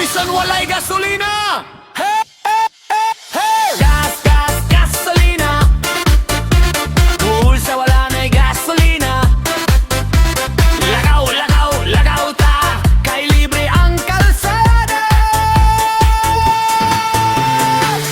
bisan walay gasolina. Hey, hey, hey, hey! Gas, gas, gasolina. Cool sa wala na'y gasolina. Lagaw, lagaw, lagaw ta, kay libre ang kalsada.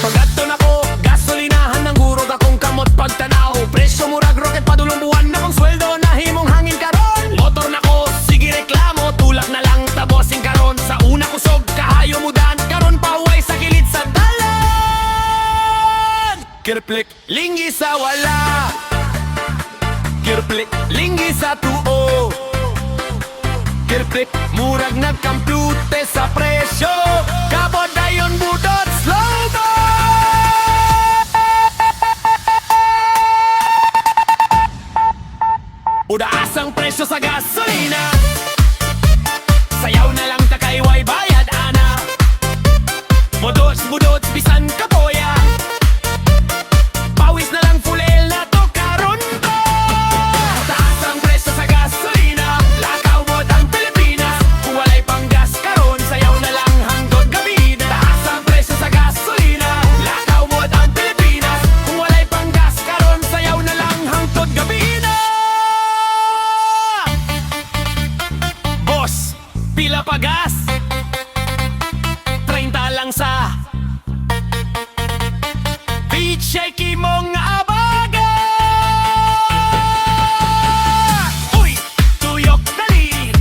Pagkadto na ko, gasolinahan ng gurog akong kamot pagtanaw. Presyo murag rocket padulong buwan na kong sweldo na himong hangin karon. Motor na ko, sige reklamo, tulak na lang tabosing karon. Sa una kusog, kahayo mudan, karon pauway sa kilid sa dalan. Kirplik, linggi sa wala. Kirplik, linggi sa tuo. Kirplik, murag nagkampute sa presyo. Kabod dayon budot, slow mo. Udaasang presyo sa gasolina. Sayaw na lang takayway bayad ana. Budots, budots, bisan kapoya. Pawis na lang full el na to karon to. Taas ang presyo sa gasolina. Lakaw mo ang Pilipinas. Kung walay pang gas karon, sayaw na lang hanggang gabi na. Taas ang presyo sa gasolina. Lakaw mo ang Pilipinas. Kung walay pang gas karon, sayaw na lang hanggang gabi na. Boss, pila pa gas? 30 lang sa beach shaky mong abaga. Uy, tuyok dali.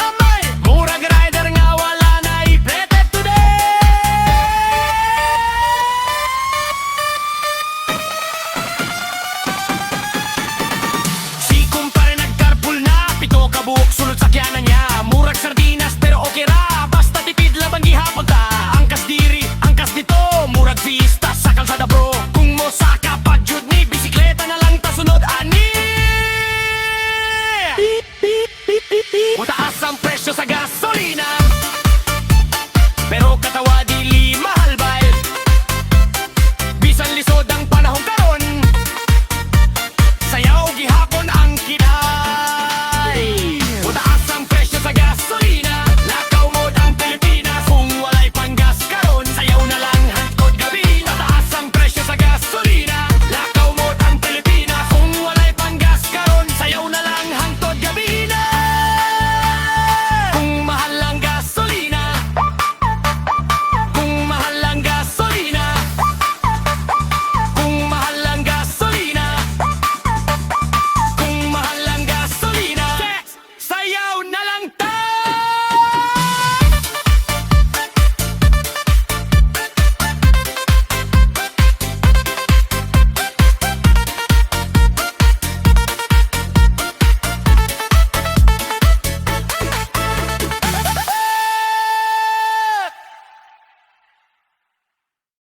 Amay, murag rider nga wala na ipretet today. Si kumpare nagcarpool na, pito ka buhok sulod sakyanan niya. Murag sardinas pero okay ra.